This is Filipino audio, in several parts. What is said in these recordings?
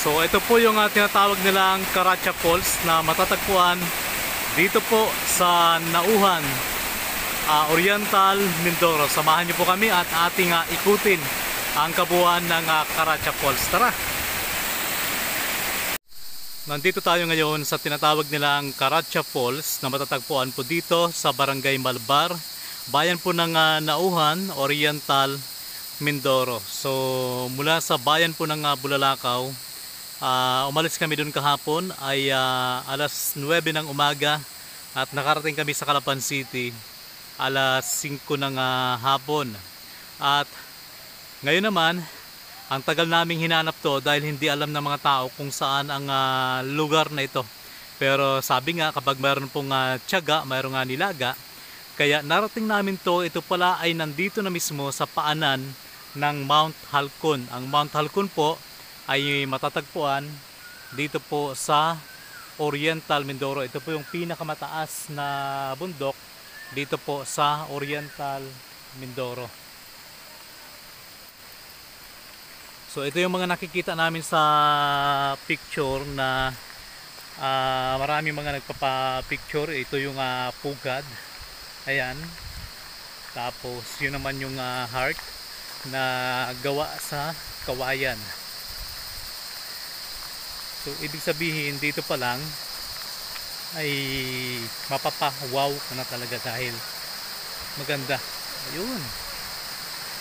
So ito po yung tinatawag nilang Caracha Falls na matatagpuan dito po sa Nauhan, Oriental, Mindoro. Samahan niyo po kami at ating ikutin ang kabuuan ng Caracha Falls. Tara! Nandito tayo ngayon sa tinatawag nilang Caracha Falls na matatagpuan po dito sa Barangay Malbar, bayan po ng Nauhan, Oriental, Mindoro. So mula sa bayan po ng Bulalakaw, umalis kami doon kahapon ay alas 9 ng umaga at nakarating kami sa Calapan City alas 5 ng hapon. At ngayon naman, ang tagal naming hinanap to dahil hindi alam ng mga tao kung saan ang lugar na ito. Pero sabi nga, kapag mayroon pong tiyaga, mayroon nga nilaga. Kaya narating namin to. Ito pala ay nandito na mismo sa paanan ng Mount Halcon. Ang Mount Halcon po ay matatagpuan dito po sa Oriental, Mindoro. Ito po yung pinakamataas na bundok dito po sa Oriental, Mindoro. So ito yung mga nakikita namin sa picture na maraming mga nagpapa-picture. Ito yung pugad. Ayan. Tapos yun naman yung heart na gawa sa kawayan. So ibig sabihin dito pa lang ay mapapa-wow ka na talaga dahil maganda. Ayun.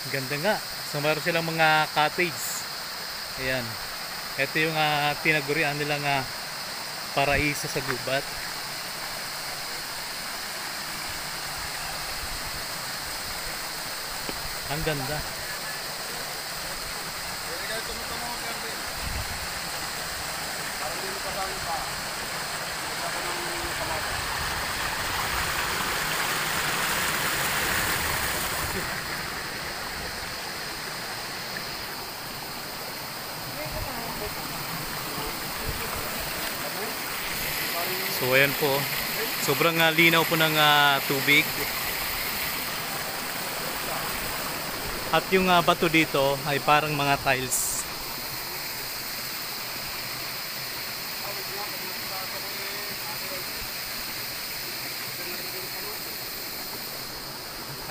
Ganda nga. So mayroon silang mga cottage. Ayan. Ito yung tinagurian nilang paraiso sa gubat. Ang ganda. So ayan po, sobrang linaw po ng tubig. At yung bato dito ay parang mga tiles.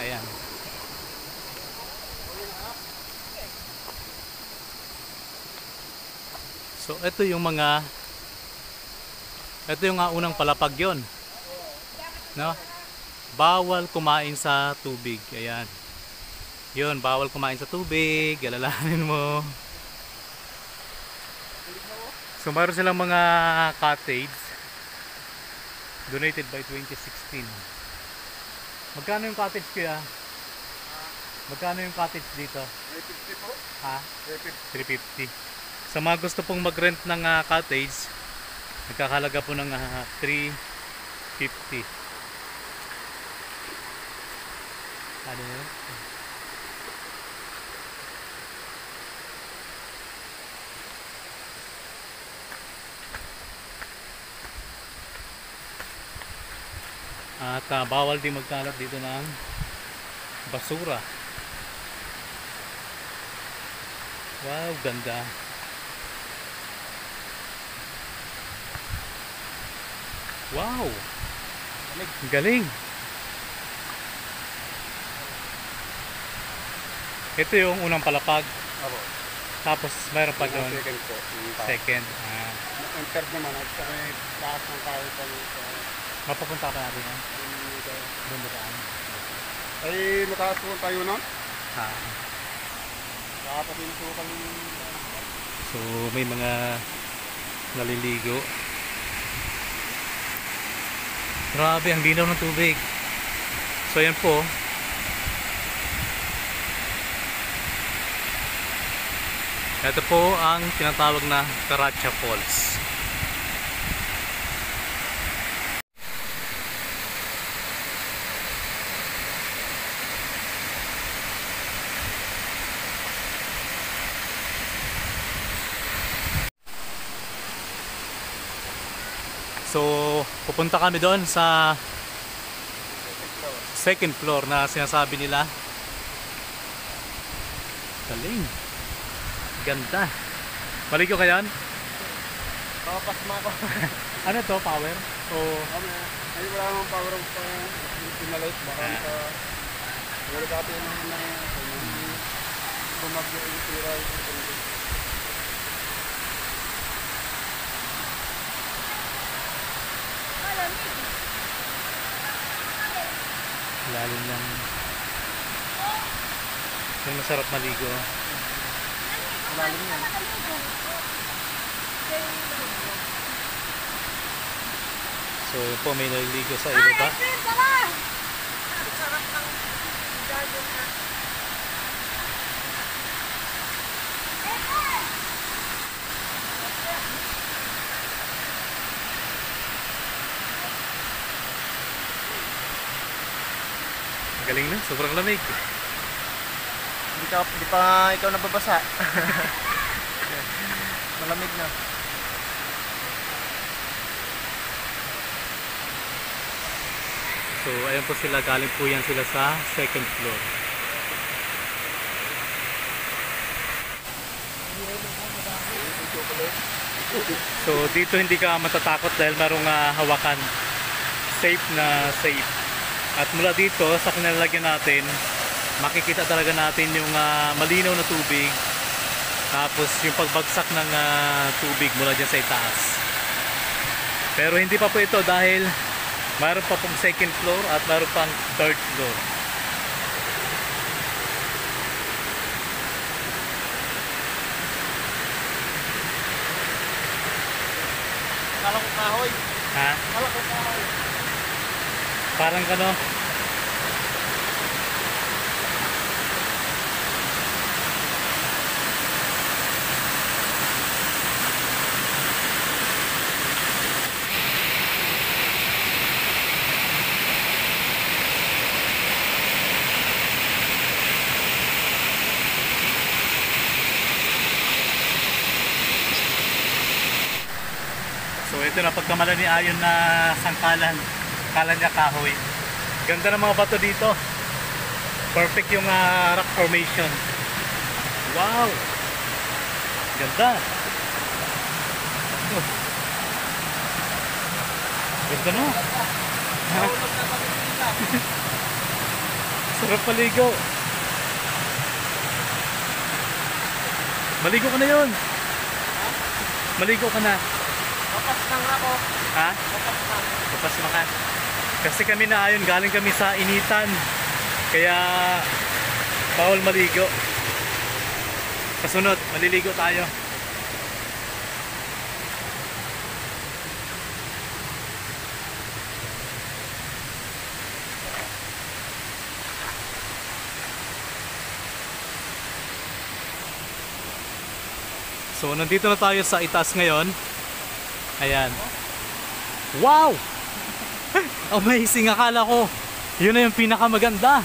Ayan. So ito yung unang palapag yon, no? Bawal kumain sa tubig. Ayan. Yun, bawal kumain sa tubig. Alalahanin mo. So mayroon silang mga cottage donated by 2016. Magkano yung cottage kuya? Magkano yung cottage dito? 350 po. Ha? 350. Sa mga gusto pong mag-rent ng cottage, nagkakalaga po ng 350. Ano yun? At bawal din magkalat dito ng basura. Wow, ganda. Wow! Galing! Ito yung unang palapag. Opo. Tapos mayroon pa doon. Second po. Second. Ang third naman, at sa may taas ng tao pa Mapapunta pa natin yan. Doon daan. ay nakasukan tayo na. Ha. Nakapatinusukan. So may mga naliligo. Grabe, ang linaw ng tubig. So yan po. Ito po ang tinatawag na Caracha Falls. So pupunta kami doon sa second floor na sinasabi nila. Galing. Ganda. Maligo ka yan? Papasma ko. Ano to, power? O Ay, wala namang power of pinalight. Baka sa... Wala dati naman na bumagyo yung tira yung tubig. lalim lang. Yung masarap maligo. Malalim yan. So yun po, may naliligo sa ibaba. Sarap ng garden na. Ang galing na, sobrang lamig. Hindi pa ikaw nababasa. Malamig na. So ayun po sila, galing po yan sila sa second floor. So dito hindi ka matatakot dahil marong hawakan. Safe na safe. At mula dito sa kinalalagyan natin, makikita talaga natin yung malinaw na tubig. Tapos yung pagbagsak ng tubig mula dyan sa itaas. Pero hindi pa po ito dahil mayroon pa pong second floor at mayroon pang third floor. Kala ko kahoy. Ha? Kala ko kahoy. Parang ano? So ito na pagkamala ni Ayon na sangkalan. Kala niya kahoy. Ganda ng mga bato dito. Perfect yung rock formation. Wow! Ganda. Oh. Ganda no? Sarap paligo. Maligo ka na yun. Maligo ka na. Papas lang ako. Ha? Papas lang. Papas na ka. Kasi kami na Ayon, galing kami sa initan. Kaya bawal maligo. Kasunod, maliligo tayo. So nandito na tayo sa itaas ngayon. Ayan. Wow! Amazing, akala ko yun na yung pinakamaganda.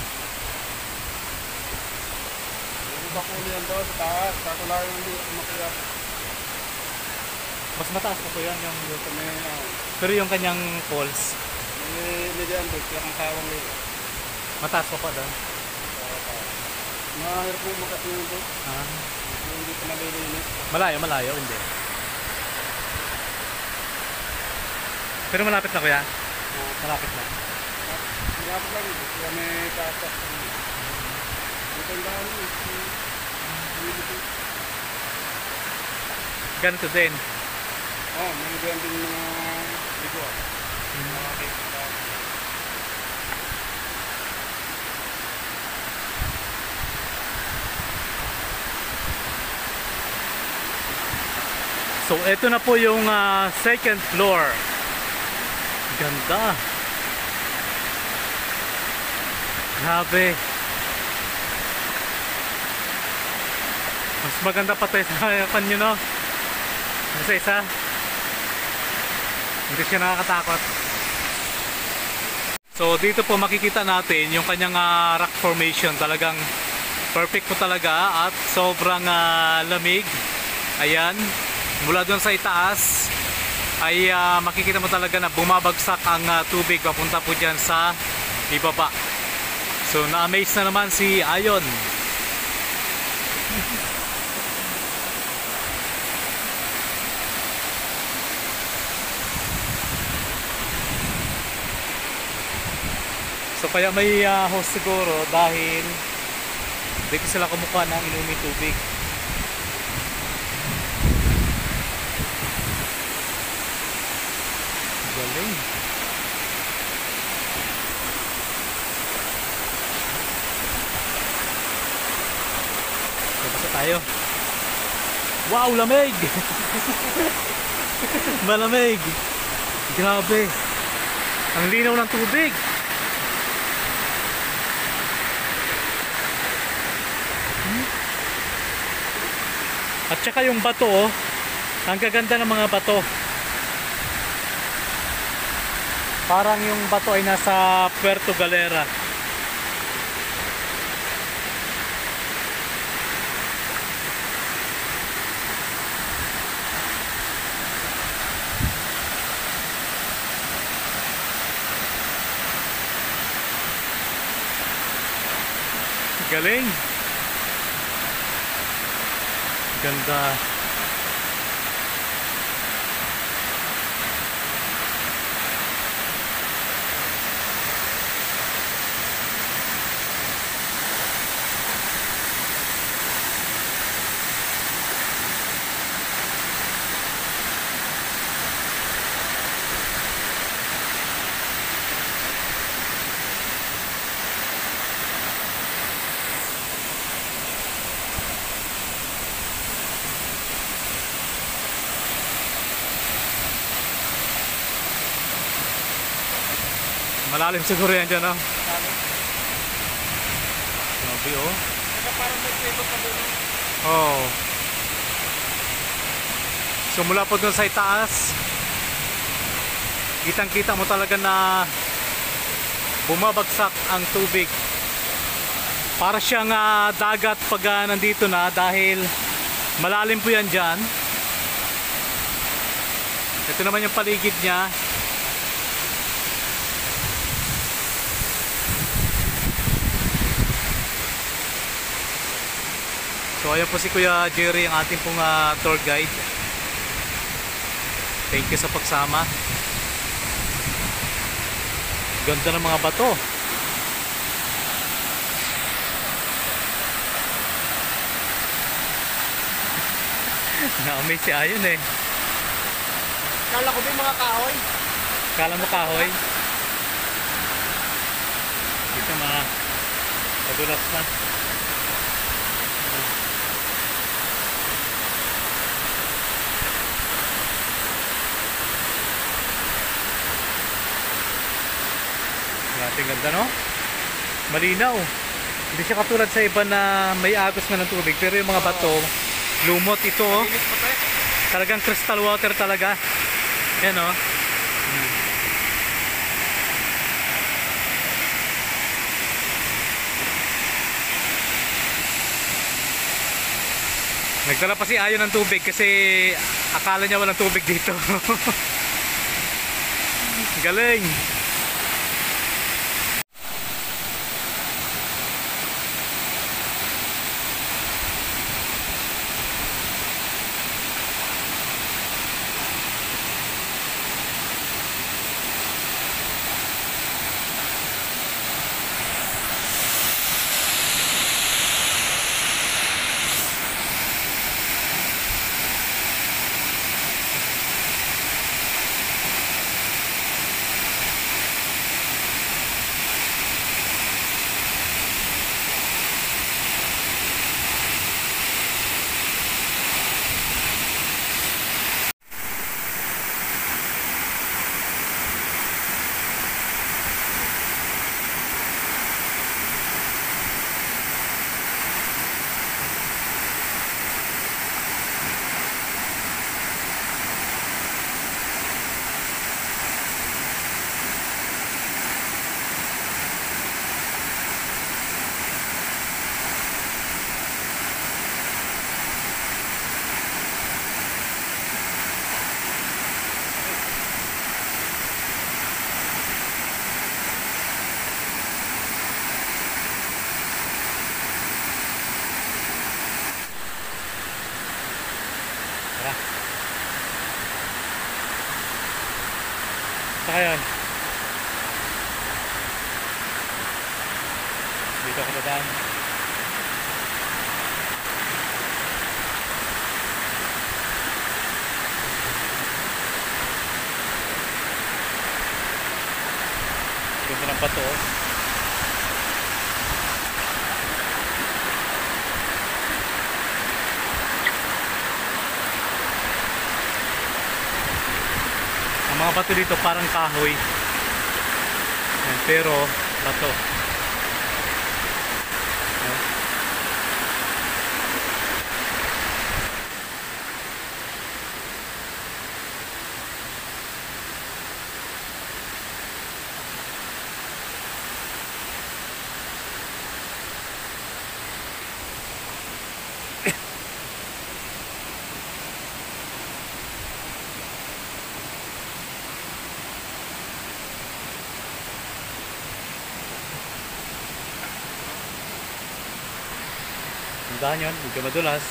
Yung bakuli yan doon sa taas. Kako lang yung hindi umakyat. Mas mataas pa po yan yung... Sa may Pero yung kanyang falls, may diyan doon. Kaya kang kawang dito. mataas pa po doon. Mahirap mo makatingin doon. Ah. Hindi ka nalilinis. Malayo, hindi. Pero malapit na kuya. Malapit na. Malapit lang dito. Kaya may taas. Ito yung daan mo. Ganito din. Oo, may diyan din mga ligo. So ito na po yung second floor. Ganda. Grabe. Mas maganda pa tayo sa kanyo, no? Kasi isa, hindi siya nakakatakot. So dito po makikita natin yung kanyang rock formation. Talagang perfect po talaga at sobrang lamig. Ayan. Mula doon sa itaas ay makikita mo talaga na bumabagsak ang tubig papunta po dyan sa ibaba. So na-amaze na naman si Ayon. kaya may hose siguro dahil dito sila kumukuha ng inuming tubig. Galing. Tapos tayo. Wow, lamig! Malamig! Grabe! Ang linaw ng tubig! At saka yung bato, oh, ang gaganda ng mga bato. Parang yung bato ay nasa Puerto Galera. Galing. Ganda. Malalim siguro yan dyan, oh. Grabe, oh. Parang may kwento pa doon. Oh. So mula po dun sa itaas, kitang-kita mo talaga na bumabagsak ang tubig. Para siyang dagat pag nandito na dahil malalim po yan dyan. Ito naman yung paligid niya. So ayan po si Kuya Jerry, ang ating pong tour guide. Thank you sa pagsama. Ganda ng mga bato. Na-amaze si Ayon eh. Kala ko ba yung mga kahoy? Kala mo kahoy? Dito madulas na. Grabe ganda, no? Malinaw. Hindi siya katulad sa iba na may agos na ng tubig, pero yung mga bato lumot ito, oh. Talagang crystal water talaga. Yan, oh. Nagdala pa si Ayon ng tubig kasi akala niya walang tubig dito. Galing. Saka yan. Yan. Ganda ng bato. Oh. Ang mga bato dito parang kahoy. Yan, pero bato. Yan. Tandaan yun, huwag ka madulas.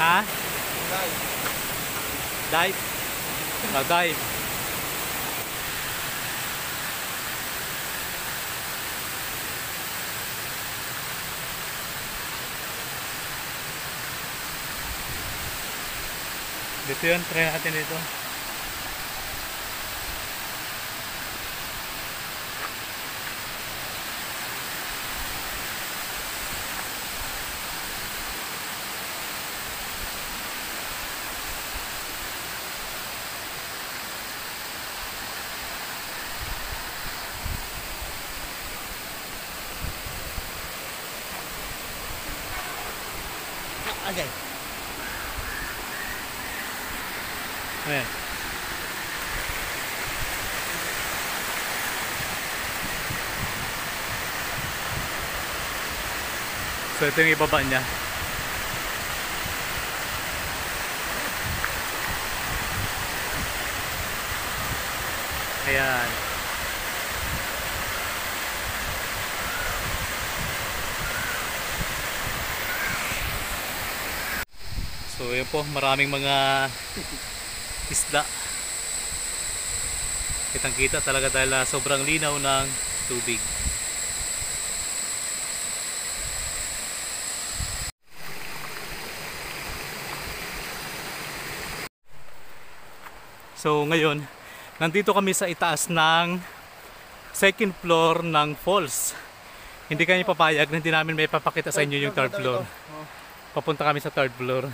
Ha? Dive. Dive. Dito yun, try natin dito. Okay. Ayan. So ito yung ibaba niya. Ayan. So yun po, maraming mga isda. Kitang kita talaga dahil sobrang linaw ng tubig. So ngayon, nandito kami sa itaas ng second floor ng falls. Hindi kami papayag na hindi namin may papakita sa inyo yung third floor. Papunta kami sa third floor.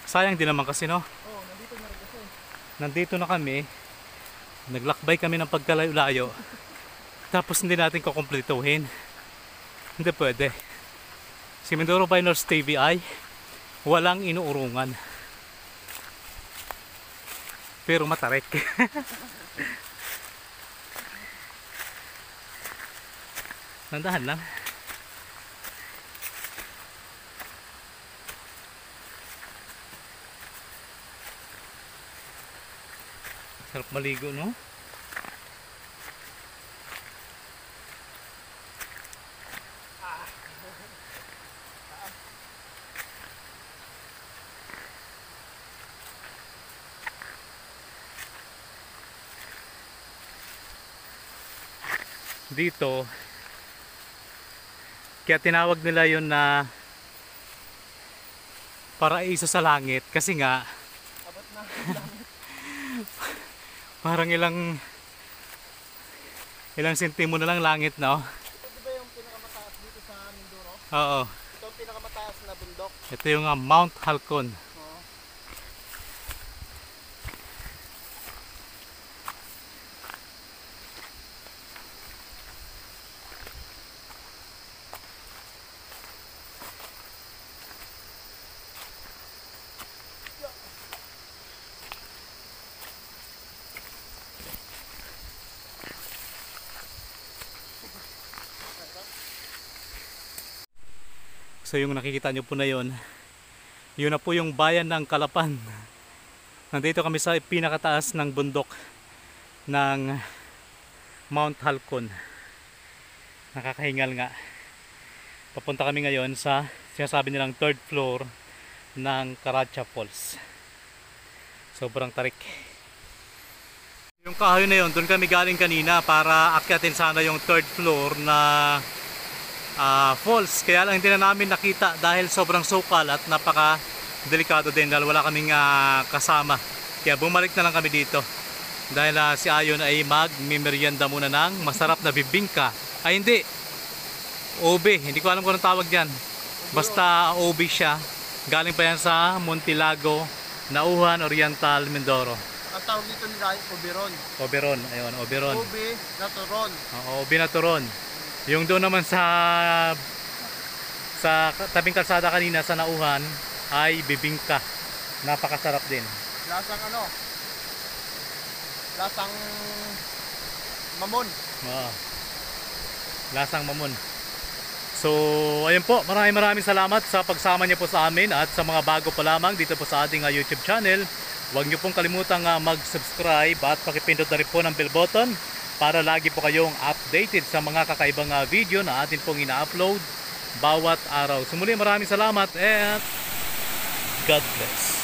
Sayang din naman kasi, no? Oh, nandito na rin kasi. Nandito na kami. Naglakbay kami ng pagkalayo-layo. Tapos hindi natin kukumpletuhin. Hindi pwede. Si Mindoro Viners TVI, walang inuurungan. Pero matarik. Nandahan lang. Sarap maligo, no? Dito, kaya tinawag nila yun na paraiso sa langit kasi nga Abot na. parang ilang sentimo na lang langit, no? Ito di ba yung pinakamataas Oo. Ito ang pinakamataas na bundok. Ito yung Mount Halcon. Oo. So yung nakikita nyo po na yun na po yung bayan ng Calapan. Nandito kami sa pinakataas ng bundok ng Mount Halcon. Nakakahingal nga. Papunta kami ngayon sa sinasabi nilang third floor ng Caracha Falls. Sobrang tarik. Yung kahoy na yun, doon kami galing kanina para akyatin sana yung third floor na falls. Kaya lang hindi na namin nakita dahil sobrang sukal at napaka delikado din dahil wala kaming kasama. Kaya bumalik na lang kami dito dahil si Ayon ay magmimerienda muna ng masarap na bibingka. Ay hindi, ube, hindi ko alam kung anong tawag dyan, basta ube siya. Galing pa yan sa Montilago, Nauhan, Oriental, Mindoro. Ang tawag dito nila ay Oberon. Oberon, ayun, Oberon. Ube na turon. Oo, ube na turon. Yung doon naman sa tabing kalsada kanina sa Nauhan ay bibingka. Napakasarap din. Lasang ano? Lasang mamon. Oo. Lasang mamon. So, ayun po, maraming salamat sa pagsama niyo po sa amin at sa mga bago pa lamang dito po sa ating YouTube channel. Huwag niyo pong kalimutang mag-subscribe at pakipindot na rin po ng bell button para lagi po kayong updated sa mga kakaibang video na atin pong ina-upload bawat araw. So muli maraming salamat at God bless.